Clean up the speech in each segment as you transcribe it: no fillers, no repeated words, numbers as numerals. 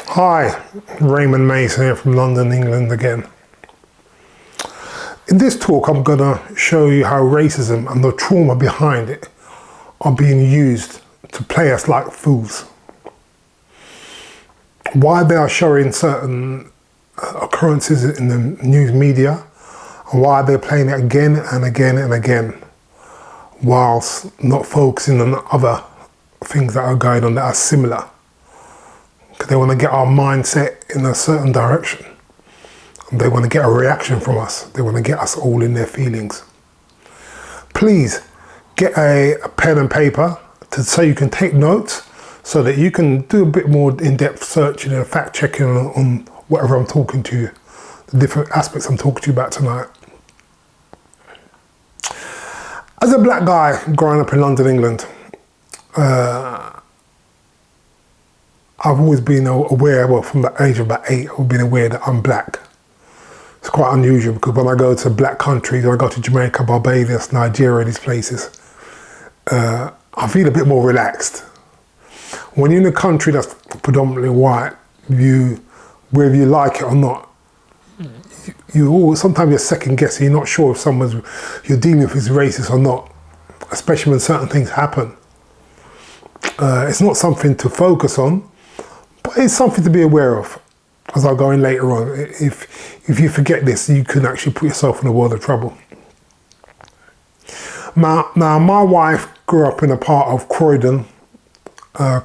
Hi, Raymond Mason here from London, England again. In this talk, I'm going to show you how racism and the trauma behind it are being used to play us like fools. Why they are showing certain occurrences in the news media, and why they're playing it again and again and again, whilst not focusing on other things that are going on that are similar. Because they want to get our mindset in a certain direction. They want to get a reaction from us. They want to get us all in their feelings. Please get a pen and paper so you can take notes, so that you can do a bit more in-depth searching and fact-checking on whatever I'm talking to you, the different aspects I'm talking to you about tonight. As a black guy growing up in London, England, I've always been aware, well, from the age of about 8, I've been aware that I'm black. It's quite unusual because when I go to black countries, or I go to Jamaica, Barbados, Nigeria, these places, I feel a bit more relaxed. When you're in a country that's predominantly white, whether you like it or not, sometimes you're second guessing, you're not sure if you're dealing with is racist or not, especially when certain things happen. It's not something to focus on, but it's something to be aware of, as I'll go in later on. If you forget this, you can actually put yourself in a world of trouble. Now, my wife grew up in a part of Croydon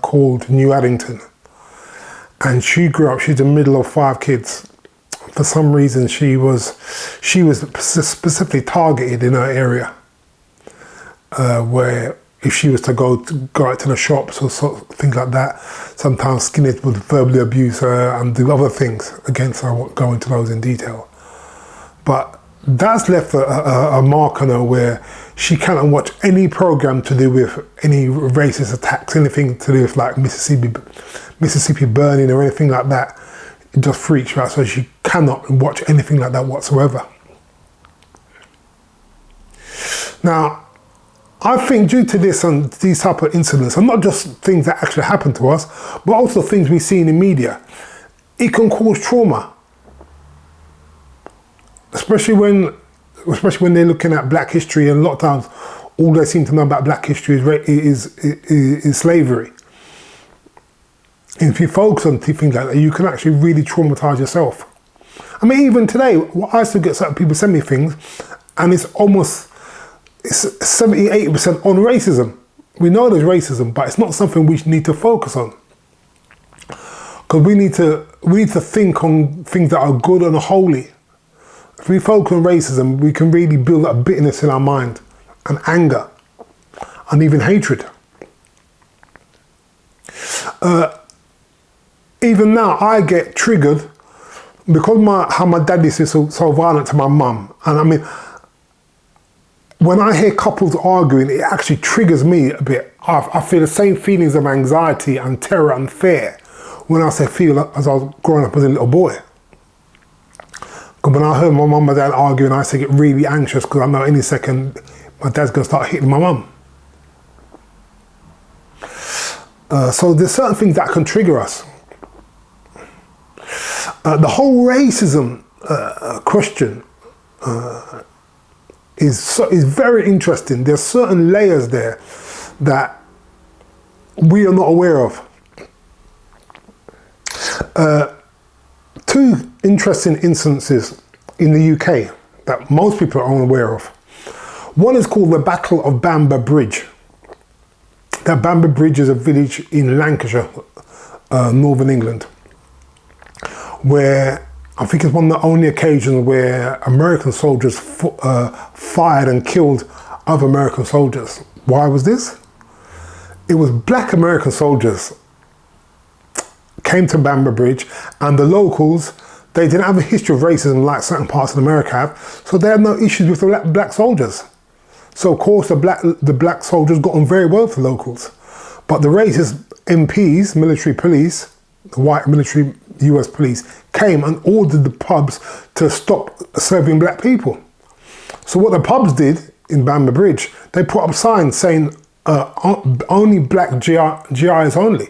called New Addington, and she's the middle of 5 kids. For some reason, she was specifically targeted in her area, where if she was to go out to the shops or things like that, sometimes skinheads would verbally abuse her and do other things against her. I won't go into those in detail. But that's left a mark on her where she cannot watch any program to do with any racist attacks, anything to do with like Mississippi burning or anything like that. It just freaks her out, so she cannot watch anything like that whatsoever. Now, I think due to this and these type of incidents, and not just things that actually happen to us, but also things we see in the media, it can cause trauma. Especially when they're looking at black history, and a lot of times all they seem to know about black history is slavery. And if you focus on things like that, you can actually really traumatize yourself. I mean, even today, I still get certain people send me things, and it's 70-80% on racism. We know there's racism, but it's not something we need to focus on. Because we need to think on things that are good and holy. If we focus on racism, we can really build up bitterness in our mind, and anger, and even hatred. Even now, I get triggered because how my dad is so violent to my mum. And I mean, when I hear couples arguing, it actually triggers me a bit. I feel the same feelings of anxiety and terror and fear when I feel as I was growing up as a little boy. Because when I heard my mum and dad arguing, I used to get really anxious because I know any second my dad's going to start hitting my mum. So there's certain things that can trigger us. The whole racism question is very interesting. There's certain layers there that we are not aware of. 2 interesting instances in the UK that most people are unaware of. One is called the Battle of Bamber Bridge. That Bamber Bridge is a village in Lancashire, northern England, where I think it's one of the only occasions where American soldiers fired and killed other American soldiers. Why was this? It was black American soldiers came to Bamber Bridge, and the locals, they didn't have a history of racism like certain parts of America have, so they had no issues with the black soldiers. So of course the black soldiers got on very well with the locals. But the racist MPs, military police, the white military US police, came and ordered the pubs to stop serving black people. So what the pubs did in Bamber Bridge, they put up signs saying only black GIs only.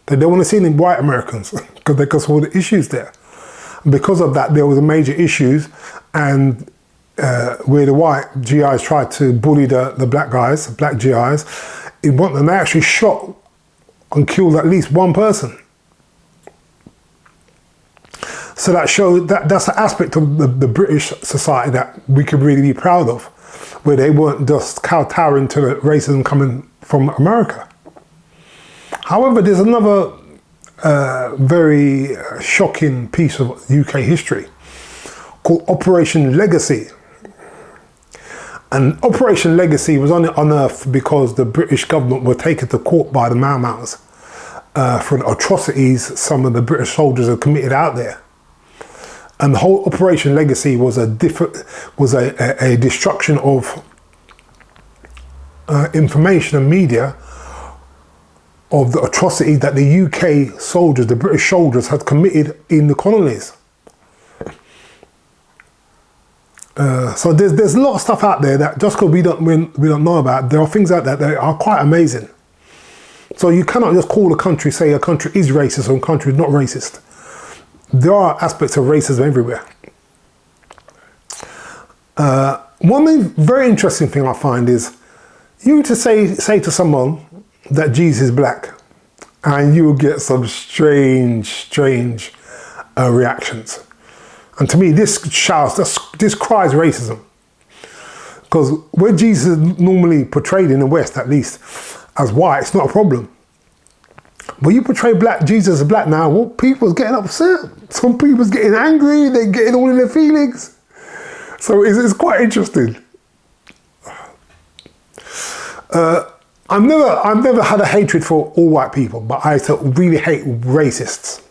They don't want to see any white Americans because they cause all the issues there. And because of that, there was a major issues, and where the white GIs tried to bully the black guys, black GIs, and they actually shot and killed at least one person. So that showed that's an aspect of the British society that we could really be proud of, where they weren't just kowtowing to the racism coming from America. However, there's another very shocking piece of UK history called Operation Legacy. And Operation Legacy was unearthed because the British government were taken to court by the Mau Mau's for the atrocities some of the British soldiers had committed out there. And the whole Operation Legacy was a destruction of information and media of the atrocity that the UK soldiers, the British soldiers, had committed in the colonies. So there's a lot of stuff out there that just because we don't know about, there are things out there that are quite amazing. So you cannot just call a country, say a country is racist or a country is not racist. There are aspects of racism everywhere. One very interesting thing I find is you to say to someone that Jesus is black, and you will get some strange reactions. And to me, this cries racism. Because where Jesus is normally portrayed in the West, at least, as white, it's not a problem. But you portray Jesus as black now, well, people's getting upset. Some people's getting angry, they're getting all in their feelings. So it's quite interesting. I've never had a hatred for all white people, but I really hate racists.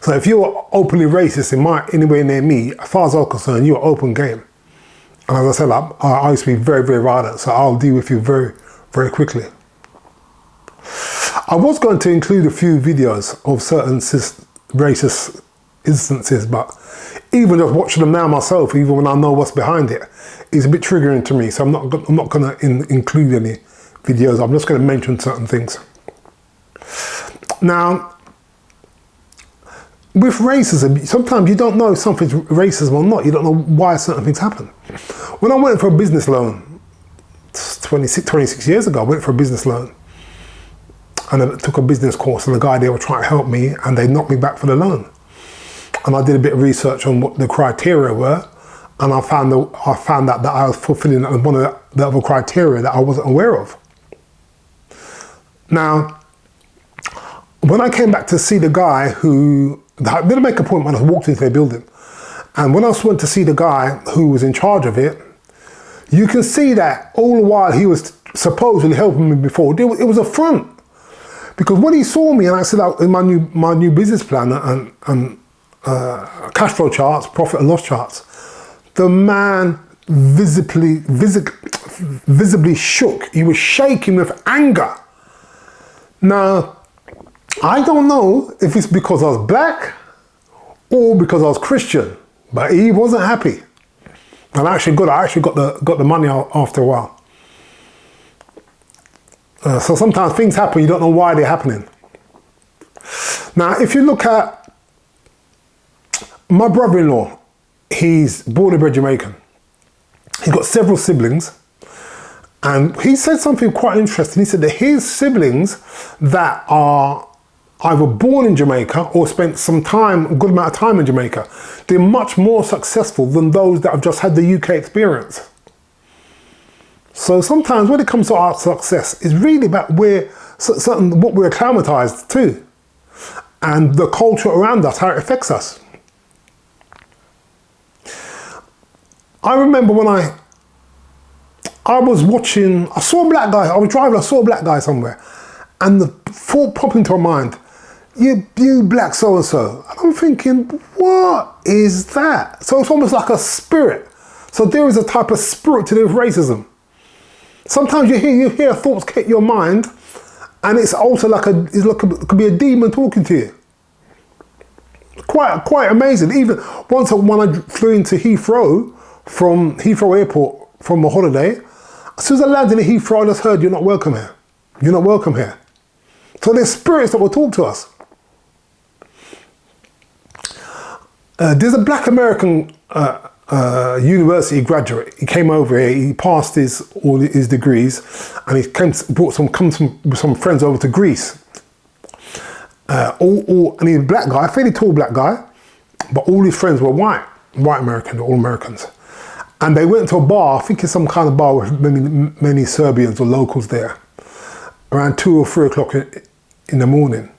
So if you're openly racist anywhere near me, as far as I'm concerned, you're open game. And as I said, I used to be very, very violent, so I'll deal with you very, very quickly. I was going to include a few videos of certain racist instances, but even just watching them now myself, even when I know what's behind it, is a bit triggering to me. So I'm not going to include any videos. I'm just going to mention certain things. Now, with racism, sometimes you don't know if something's racism or not. You don't know why certain things happen. When I went for a business loan, 26 years ago, I went for a business loan. And I took a business course, and the guy there was trying to help me, and they knocked me back for the loan. And I did a bit of research on what the criteria were, and I found out that I was fulfilling one of the other criteria that I wasn't aware of. Now, when I came back to see the guy I didn't make an appointment, I walked into their building. And when I went to see the guy who was in charge of it, you can see that all the while he was supposedly helping me before, it was a front. Because when he saw me and I set out in my new business plan and cash flow charts, profit and loss charts, the man visibly shook. He was shaking with anger. Now, I don't know if it's because I was black or because I was Christian, but he wasn't happy. And I actually got the money after a while. So sometimes things happen, you don't know why they're happening. Now, if you look at my brother-in-law, he's born and bred Jamaican. He's got several siblings, and he said something quite interesting. He said that his siblings that are either born in Jamaica or spent a good amount of time in Jamaica, they're much more successful than those that have just had the UK experience. So sometimes when it comes to our success, it's really about what we're acclimatized to, and the culture around us, how it affects us. I remember when I was watching, I saw a black guy, I was driving, I saw a black guy somewhere, and the thought popped into my mind, you black so-and-so. And I'm thinking, what is that? So it's almost like a spirit. So there is a type of spirit to do with racism. Sometimes you hear thoughts hit your mind, and it's also it could be a demon talking to you. Quite amazing. Even once when I flew into Heathrow from Heathrow Airport from a holiday, as soon as I landed in Heathrow, I just heard, "You're not welcome here. You're not welcome here." So there's spirits that will talk to us. There's a black American university graduate. He came over here, he passed all his degrees, and he brought some friends over to Greece. And he's a black guy, a fairly tall black guy, but all his friends were white Americans, all Americans. And they went to a bar, I think it's some kind of bar with many Serbians or locals there, around 2 or 3 o'clock in the morning.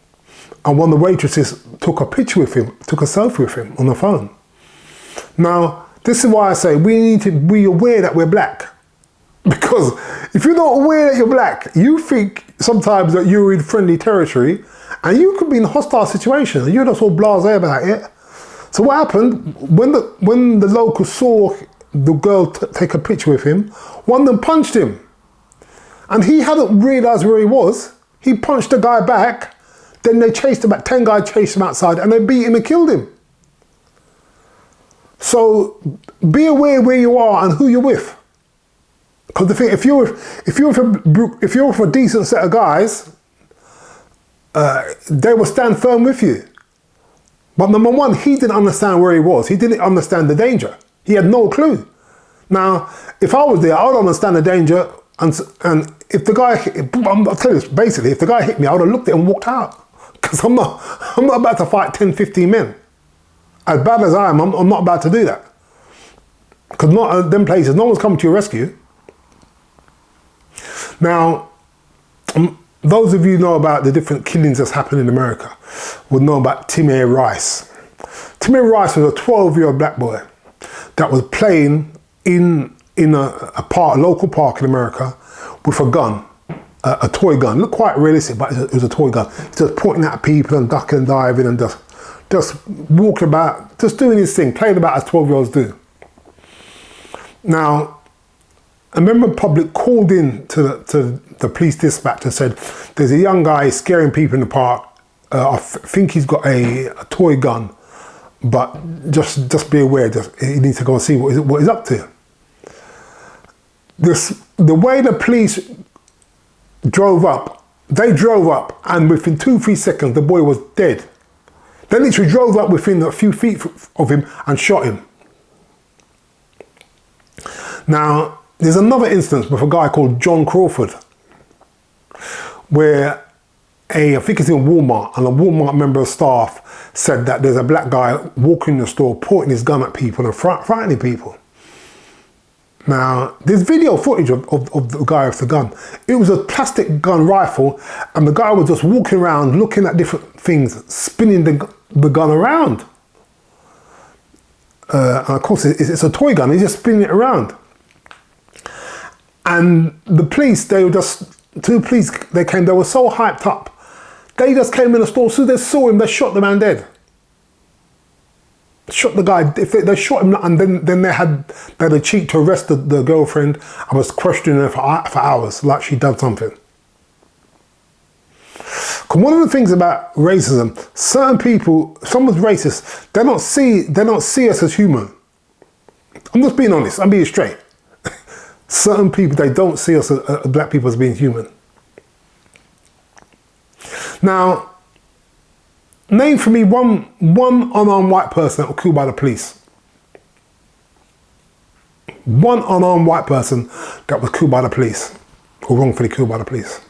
And one of the waitresses took a picture with him, took a selfie with him on the phone. Now, this is why I say we need to be aware that we're black. Because if you're not aware that you're black, you think sometimes that you're in friendly territory and you could be in a hostile situation and you're just all blasé about it. So what happened, when the locals saw the girl take a picture with him, one of them punched him. And he hadn't realised where he was. He punched the guy back. Then they chased him, 10 guys chased him outside and they beat him and killed him. So be aware where you are and who you're with. Because the thing, if you're with a decent set of guys, they will stand firm with you. But number one, he didn't understand where he was. He didn't understand the danger. He had no clue. Now, if I was there, I would understand the danger. And if the guy, I'll tell you this, basically, if the guy hit me, I would have looked at him and walked out. Because I'm not about to fight 10, 15 men. As bad as I am, I'm not about to do that. Because not them places, no one's coming to your rescue. Now, those of you who know about the different killings that's happened in America would know about Timmy Rice. Timmy Rice was a 12-year-old black boy that was playing in a local park in America with a gun, a toy gun. Looked quite realistic, but it was a toy gun. Just pointing at people and ducking and diving and just walking about, just doing his thing, playing about as 12-year-olds do. Now, a member of the public called in to the police dispatch and said, there's a young guy scaring people in the park. I think he's got a toy gun, but just be aware, you need to go and see what he's up to. The way the police drove up, they drove up and within 2-3 seconds, the boy was dead. They literally drove up within a few feet of him and shot him. Now, there's another instance with a guy called John Crawford, where I think it's in Walmart, and a Walmart member of staff said that there's a black guy walking in the store, pointing his gun at people and frightening people. Now, there's video footage of the guy with the gun. It was a plastic gun rifle, and the guy was just walking around looking at different things, spinning the gun around. And of course, it's a toy gun, he's just spinning it around. And the police, they came, they were so hyped up. They just came in the store, so they saw him, they shot the man dead. Shot the guy, they shot him, and then they had the cheek to arrest the girlfriend and was questioning her for hours, like she'd done something. Because one of the things about racism, certain people, someone's racist, they don't see us as human. I'm just being honest, I'm being straight. Certain people, they don't see us, black people, as being human. Now, name for me one unarmed white person that was killed by the police. One unarmed white person that was killed by the police, or wrongfully killed by the police.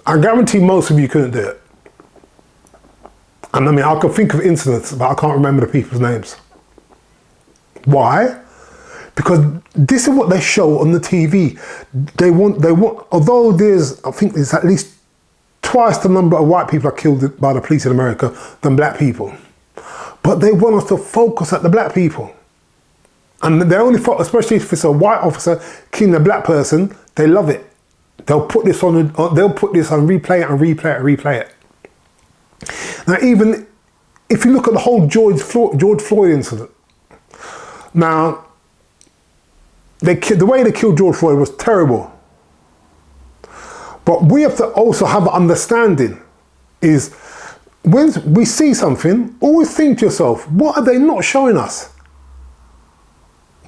I guarantee most of you couldn't do it. And I mean, I can think of incidents, but I can't remember the people's names. Why? Because this is what they show on the TV. They want, although I think there's at least twice the number of white people are killed by the police in America than black people. But they want us to focus at the black people. And they only, especially if it's a white officer killing a black person, they love it. They'll put this on replay it and replay it. Now, even if you look at the whole George Floyd incident, now, the way they killed George Floyd was terrible. But we have to also have an understanding is when we see something, always think to yourself, what are they not showing us?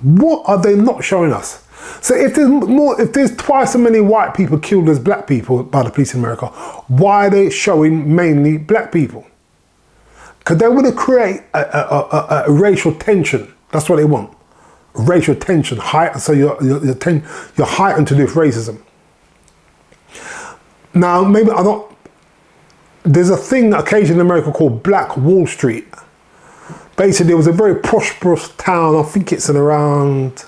What are they not showing us? So if there's twice as many white people killed as black people by the police in America, why are they showing mainly black people? Because they want to create a racial tension. That's what they want. Racial tension, so you're heightened to this racism. Now, maybe I'm not. There's a thing occasionally in America called Black Wall Street. Basically, there was a very prosperous town. I think it's in around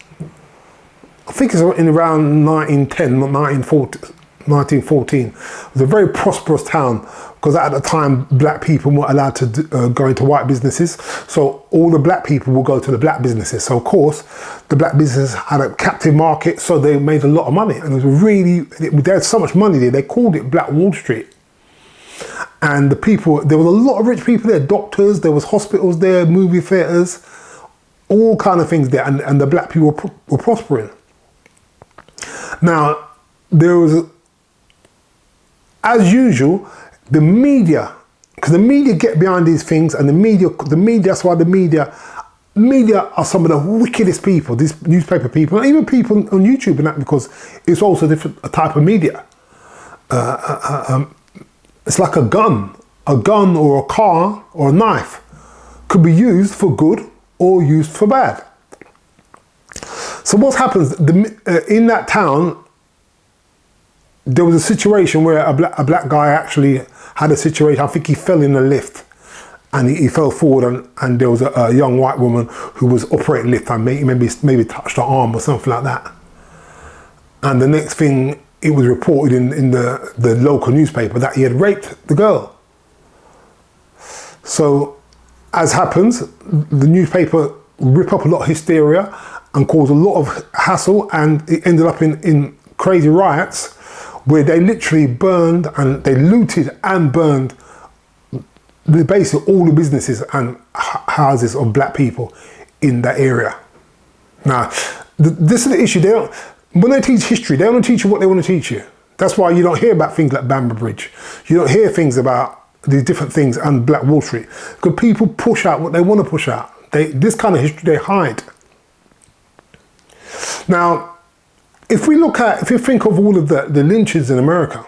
1910, 1914. It was a very prosperous town because at the time, black people weren't allowed to go into white businesses. So all the black people will go to the black businesses. So of course, the black business had a captive market, so they made a lot of money. And it was they had so much money there, they called it Black Wall Street. And the people, there was a lot of rich people there, doctors, there was hospitals there, movie theatres, all kind of things there, and the black people were prospering. Now, there was, as usual, the media, because the media get behind these things, and the media, that's why the media are some of the wickedest people, these newspaper people, and even people on YouTube and that, because it's also a type of media. It's like a gun or a car or a knife could be used for good or used for bad. So what happens, in that town, there was a situation where a black guy actually had a situation, I think he fell in a lift and he fell forward and there was a young white woman who was operating lift and maybe touched her arm or something like that. And the next thing, it was reported in the local newspaper that he had raped the girl. So, as happens, the newspaper ripped up a lot of hysteria and caused a lot of hassle, and it ended up in crazy riots where they literally burned and they looted and burned basically all the businesses and houses of black people in that area. Now, this is the issue. When they teach history, they don't teach you what they want to teach you. That's why you don't hear about things like Bamber Bridge. You don't hear things about these different things and Black Wall Street. Because people push out what they want to push out. This kind of history they hide. Now, if you think of all of the lynchings in America,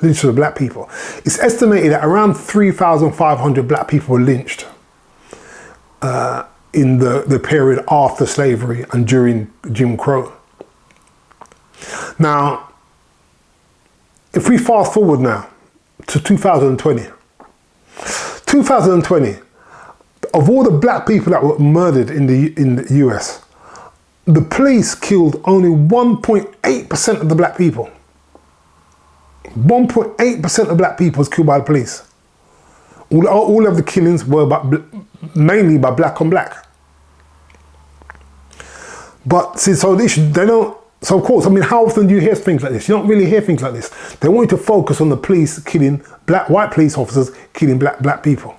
lynchings of black people, it's estimated that around 3,500 black people were lynched in the period after slavery and during Jim Crow. Now, if we fast forward now to 2020, of all the black people that were murdered in the US, the police killed only 1.8% of the black people. 1.8% of black people was killed by the police. All of the killings were mainly by black on black. But see, so the issue, they don't. So of course, I mean, how often do you hear things like this? You don't really hear things like this. They want you to focus on the police killing white police officers killing black people.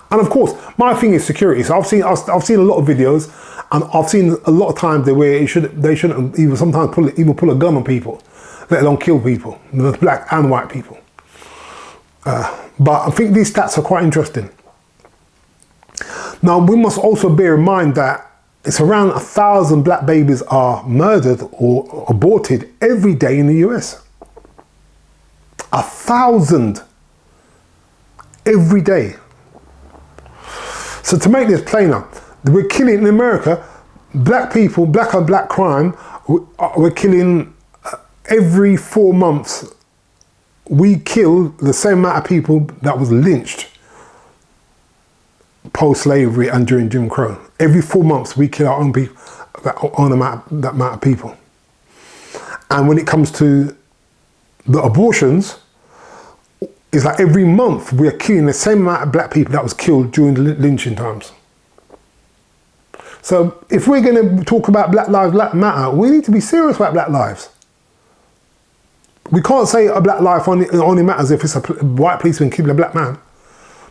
And of course, my thing is security. So I've seen a lot of videos, and I've seen a lot of times where they shouldn't even sometimes pull a gun on people, let alone kill people, black and white people. But I think these stats are quite interesting. Now, we must also bear in mind that it's around 1,000 black babies are murdered or aborted every day in the US. 1,000 every day. So to make this plainer, we're killing in America, black people, black on black crime, we're killing every 4 months. We kill the same amount of people that was lynched post-slavery and during Jim Crow. Every 4 months we kill our own people, that amount of people. And when it comes to the abortions, it's like every month we are killing the same amount of black people that was killed during the lynching times. So if we're going to talk about Black Lives Matter, we need to be serious about black lives. We can't say a black life only matters if it's a white policeman killing a black man.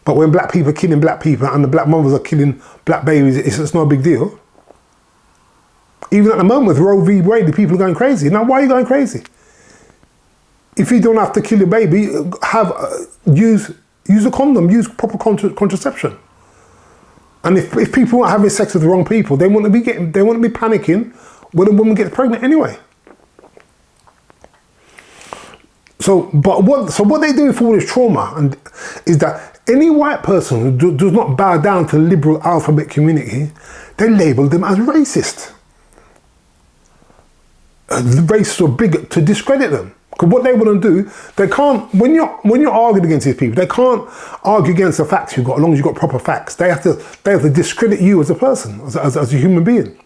But when black people are killing black people and the black mothers are killing black babies, it's not a big deal. Even at the moment with Roe v. Wade, the people are going crazy. Now, why are you going crazy? If you don't have to kill your baby, use a condom, use proper contraception. And if people are having sex with the wrong people, they want to be panicking when a woman gets pregnant anyway. So what they do for all this trauma and is that any white person who does not bow down to the liberal alphabet community, they label them as racist. Racist or bigot to discredit them. Because what they want to do, they can't, when you're arguing against these people, they can't argue against the facts you've got, as long as you've got proper facts. They have to discredit you as a person, as a human being.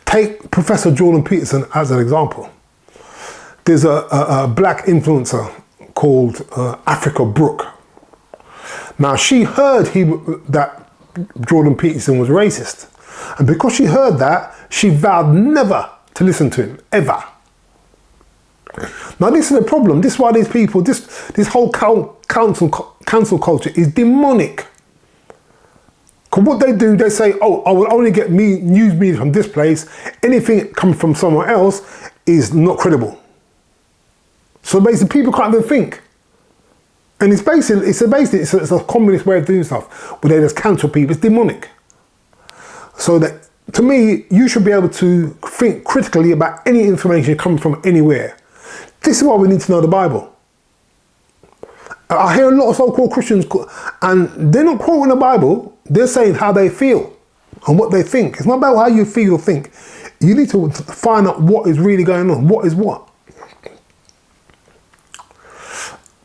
Take Professor Jordan Peterson as an example. There's a black influencer called Africa Brooke. Now she heard that Jordan Peterson was racist. And because she heard that, she vowed never to listen to him, ever. Now this is the problem. This is why these people, this whole cancel culture is demonic. Because what they do, they say, oh, I will only get news media from this place. Anything coming from somewhere else is not credible. So basically people can't even think. And it's a communist way of doing stuff, where they just cancel people. It's demonic. So that, to me, you should be able to think critically about any information coming from anywhere. This is why we need to know the Bible. I hear a lot of so-called Christians, and they're not quoting the Bible, they're saying how they feel and what they think. It's not about how you feel or think. You need to find out what is really going on, what is what.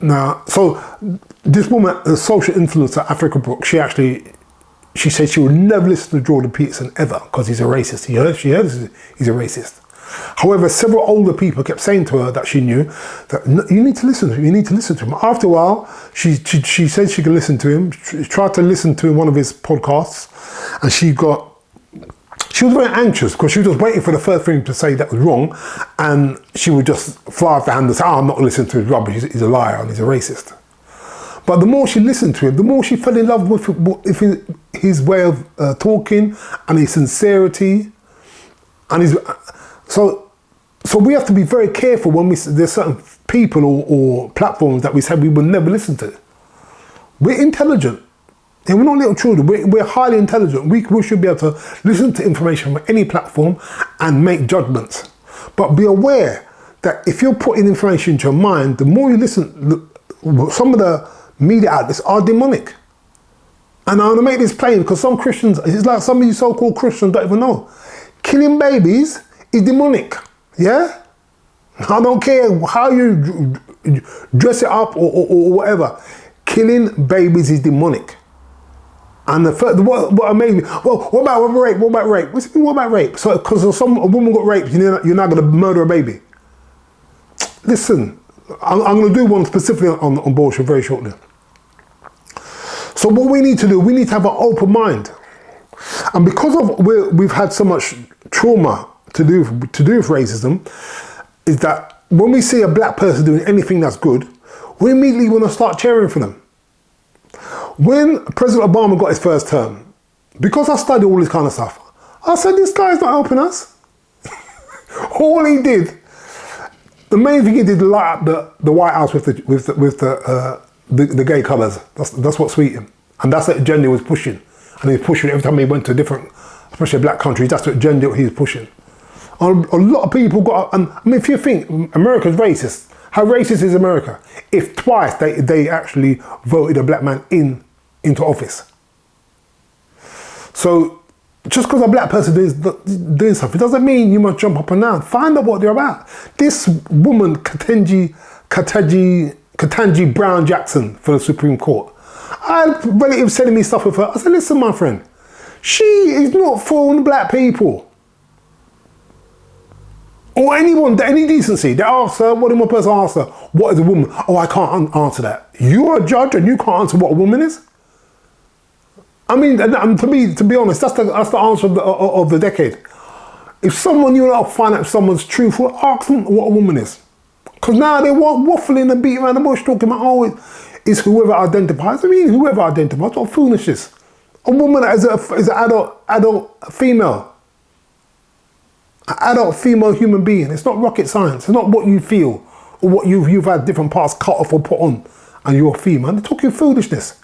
Now, so this woman, a social influencer, Africa Brooke, she said she would never listen to Jordan Peterson ever because he's a racist. She heard he's a racist. However, several older people kept saying to her that she knew that you need to listen to him. You need to listen to him. After a while, she said she could listen to him. She tried to listen to one of his podcasts, and she was very anxious because she was just waiting for the first thing to say that was wrong, and she would just fly off the hand and say, "Oh, I'm not listening to his rubbish. He's a liar and he's a racist." But the more she listened to him, the more she fell in love with his way of talking and his sincerity, and his. So we have to be very careful when there's certain people or platforms that we said we would never listen to. We're intelligent. And we're not little children. We're highly intelligent. We should be able to listen to information from any platform and make judgments. But be aware that if you're putting information into your mind, the more you listen, some of the media outlets are demonic. And I want to make this plain because some Christians, it's like some of you so-called Christians don't even know. Killing babies is demonic, yeah? I don't care how you dress it up or whatever. Killing babies is demonic. And what amazed me, well, what about rape? What about rape? What about rape? So, because a woman got raped, you're not going to murder a baby. Listen, I'm going to do one specifically on abortion very shortly. So what we need to do, we need to have an open mind. And because we've had so much trauma to do with racism, is that when we see a black person doing anything that's good, we immediately want to start cheering for them. When President Obama got his first term, because I studied all this kind of stuff, I said, this guy's not helping us. All he did, the main thing he did, light up the White House with the gay colours. That's what sweetened him. And that's the agenda he was pushing. And he was pushing it every time he went to a different, especially a black country, that's the agenda he was pushing. A lot of people got, and I mean, if you think America's racist, how racist is America? If twice they actually voted a black man into office. So just because a black person is doing something, it doesn't mean you must jump up and down. Find out what they're about. This woman, Ketanji Brown Jackson for the Supreme Court, I had relatives sending me stuff with her. I said, listen, my friend, she is not fooling black people. Or anyone, any decency. They ask her, what did one person ask her? What is a woman? Oh, I can't answer that. You're a judge and you can't answer what a woman is? I mean, and to be honest, that's the answer of the decade. If someone, you want to find out if someone's truthful, ask them what a woman is. Because now they're waffling and beating around the bush talking about, oh, it's whoever identifies. I mean, whoever identifies, what foolishness. A woman is an adult female. An adult female human being. It's not rocket science. It's not what you feel or what you've had different parts cut off or put on and you're a female. They're talking foolishness.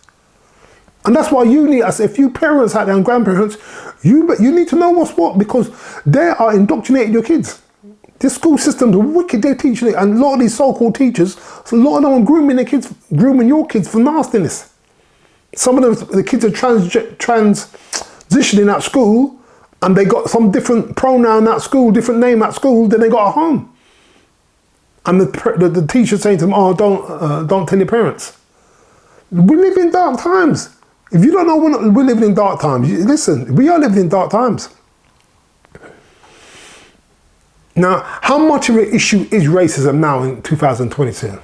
And that's why you need, as if you parents out there and grandparents, you need to know what's what, because they are indoctrinating your kids. This school system's wicked. They're teaching it, and a lot of these so-called teachers, so a lot of them are grooming your kids for nastiness. Some of the kids are transitioning at school, and they got some different pronoun at school, different name at school than they got at home. And the teacher saying to them, "Oh, don't tell your parents." We live in dark times. If you don't know we're living in dark times, listen, we are living in dark times. Now, how much of an issue is racism now in 2022?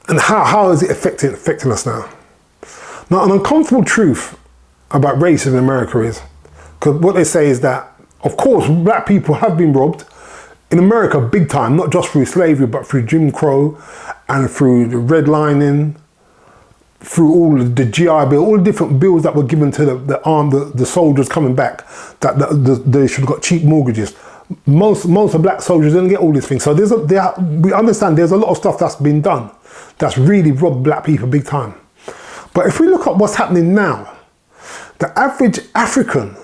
And how is it affecting us now? Now, an uncomfortable truth about racism in America is, because what they say is that, of course, black people have been robbed in America big time, not just through slavery, but through Jim Crow and through the redlining, through all the GI Bill, all the different bills that were given to the soldiers coming back, that they should have got cheap mortgages. Most of black soldiers didn't get all these things. So we understand there's a lot of stuff that's been done that's really robbed black people big time. But if we look at what's happening now, the average African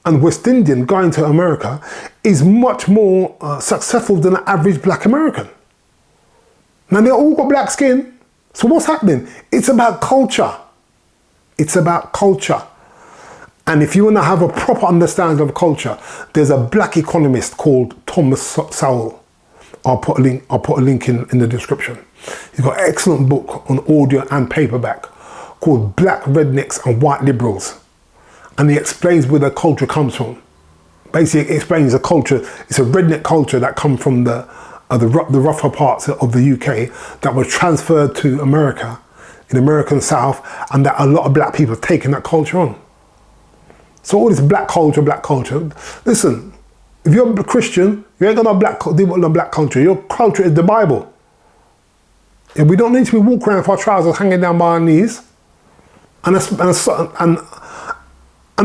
and West Indian going to America is much more successful than the average black American. Now they all got black skin. So what's happening? It's about culture. It's about culture. And if you want to have a proper understanding of culture, there's a black economist called Thomas Sowell. I'll put a link in the description. He's got an excellent book on audio and paperback called Black Rednecks and White Liberals. And he explains where the culture comes from. Basically, it explains the culture. It's a redneck culture that comes from the rougher parts of the UK that was transferred to America, in the American South, and that a lot of black people have taken that culture on. So all this black culture. Listen, if you're a Christian, you ain't got no black culture. Your culture is the Bible. And we don't need to be walking around with our trousers hanging down by our knees. And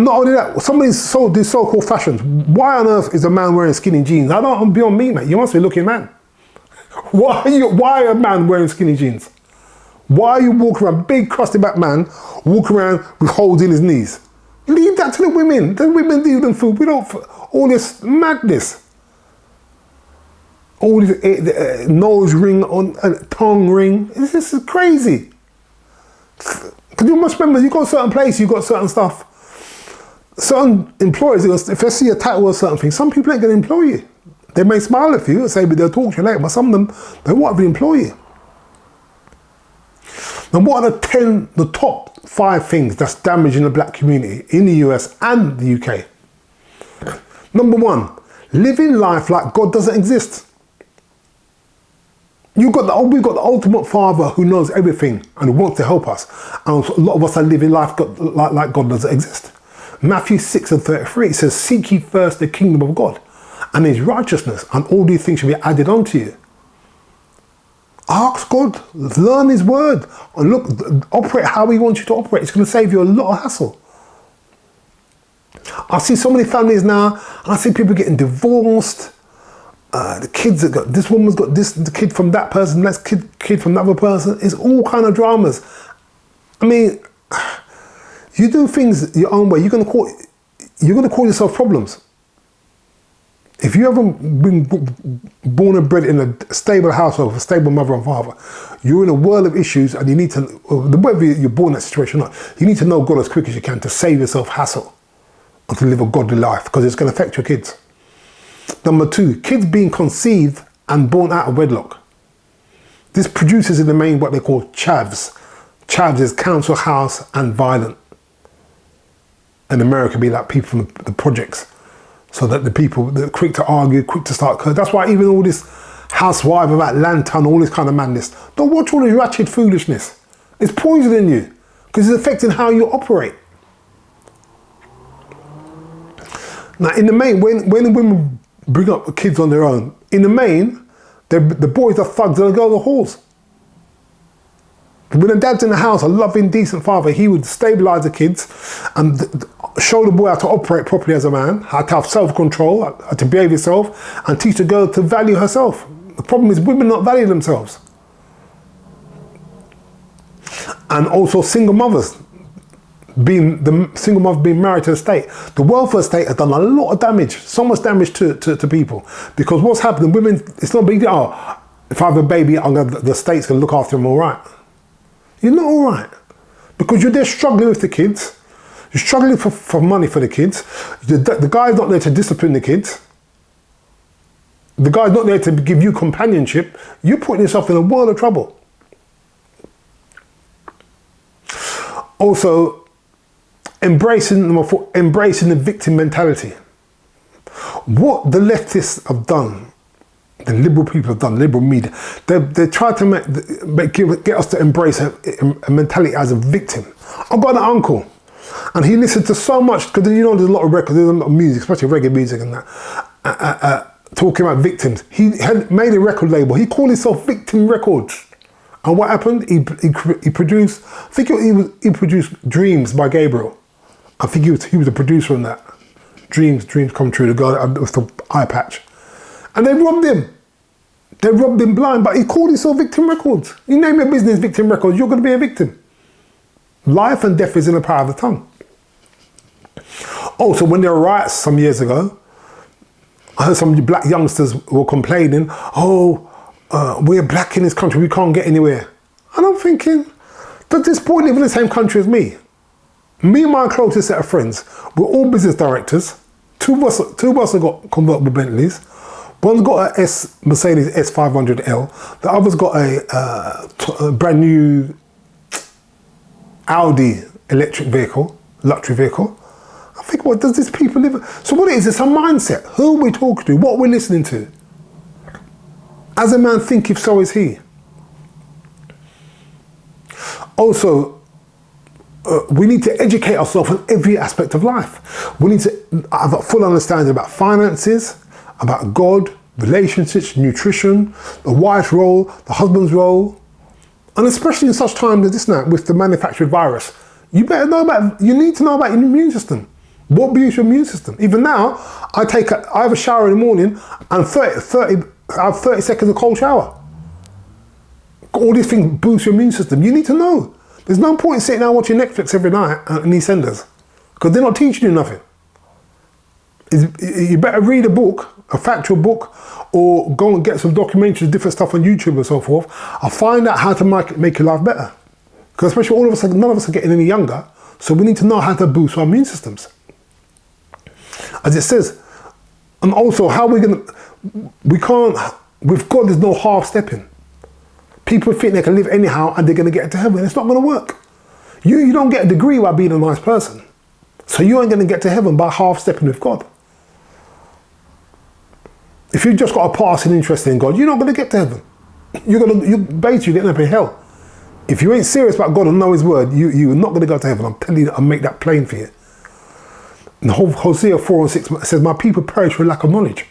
not only that, some of these so-called fashions. Why on earth is a man wearing skinny jeans? I don't beyond me, mate. You must be looking man. Why a man wearing skinny jeans? Why are you walking around, big crusty back man, walking around with holes in his knees? Leave that to the women. The women leave them food. We don't, all this madness. All this nose ring, tongue ring. This is crazy. Because you must remember, you go to a certain place, you got certain stuff. Certain employers, if they see a title or certain thing, some people ain't going to employ you. They may smile at you and say, but they'll talk to you later, but some of them, they won't even employ you. Now, what are the top 5 things that's damaging the black community in the US and the UK? Number 1, living life like God doesn't exist. We've got the ultimate Father who knows everything and who wants to help us. And a lot of us are living life like God doesn't exist. Matthew 6:33, it says, "Seek ye first the kingdom of God and his righteousness, and all these things shall be added unto you." Ask God, learn his word, and look, operate how he wants you to operate. It's going to save you a lot of hassle. I see so many families now, and I see people getting divorced. The kids have got, this woman's got this, the kid from that person, next kid from that other person. It's all kind of dramas. I mean, you do things your own way, you're gonna cause yourself problems. If you haven't been born and bred in a stable household, with a stable mother and father, you're in a world of issues, and you need to, whether you're born in that situation or not, you need to know God as quick as you can to save yourself hassle and to live a godly life, because it's going to affect your kids. Number 2, kids being conceived and born out of wedlock. This produces in the main what they call chavs. Chavs is council house and violent. In America, be like people from the projects. So that the people, they're quick to argue, quick to start curse. That's why even all this housewife about lantern, all this kind of madness. Don't watch all this ratchet foolishness. It's poisoning you because it's affecting how you operate. Now, in the main, when women bring up kids on their own, in the main, the boys are thugs and the girls are whores. When a dad's in the house, a loving, decent father, he would stabilise the kids and show the boy how to operate properly as a man, how to have self-control, how to behave himself, and teach the girl to value herself. The problem is women not value themselves. And also single mothers being married to the state. The welfare state has done a lot of damage, so much damage to people. Because what's happening, women, it's not a big deal. Oh, if I have a baby, the state's going to look after them all right. You're not all right. Because you're there struggling with the kids. You're struggling for money for the kids. The guy's not there to discipline the kids. The guy's not there to give you companionship. You're putting yourself in a world of trouble. Also, embracing the victim mentality. What the leftists have done, the liberal people have done, liberal media, they try to get us to embrace a mentality as a victim. I've got an uncle, and he listened to so much, because there's a lot of records, there's a lot of music, especially reggae music and that, talking about victims. He had made a record label. He called himself Victim Records. And what happened? He produced, I think he produced Dreams by Gabriel. I think he was the producer on that. Dreams Come True, the guy with the eye patch. And they robbed him. They robbed him blind, but he called himself Victim Records. You name your business Victim Records, you're going to be a victim. Life and death is in the power of the tongue. Also, when there were riots some years ago, I heard some black youngsters were complaining, we're black in this country, we can't get anywhere. And I'm thinking, does this boy live in the same country as me? Me and my closest set of friends, we're all business directors. Two of us have got convertible Bentleys. One's got a Mercedes S500L. The other's got a brand new Audi electric vehicle, luxury vehicle. I think, what does this people live? So what it is, it's a mindset. Who are we talking to? What are we listening to? As a man thinketh, so is he. Also, we need to educate ourselves on every aspect of life. We need to have a full understanding about finances, about God, relationships, nutrition, the wife's role, the husband's role. And especially in such times as this now, with the manufactured virus, you need to know about your immune system. What boosts your immune system? Even now, I have a shower in the morning and I have 30 seconds of cold shower. All these things boost your immune system. You need to know. There's no point in sitting down watching Netflix every night and EastEnders, because they're not teaching you nothing. You better read a book, a factual book, or go and get some documentaries, different stuff on YouTube and so forth. I'll find out how to make your life better. Because especially none of us are getting any younger, so we need to know how to boost our immune systems. As it says, and also with God there's no half stepping. People think they can live anyhow and they're going to get into heaven. It's not going to work. You don't get a degree by being a nice person. So you ain't going to get to heaven by half stepping with God. If you've just got a passing interest in God, you're not going to get to heaven. You're basically getting up in hell. If you ain't serious about God and know His word, you're not going to go to heaven. I'm telling you, I'll make that plain for you. And Hosea 4:6 says, my people perish for lack of knowledge.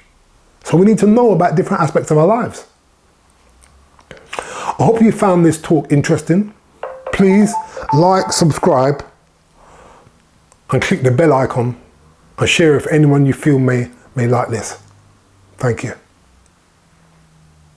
So we need to know about different aspects of our lives. I hope you found this talk interesting. Please like, subscribe, and click the bell icon and share if anyone you feel may like this. Thank you.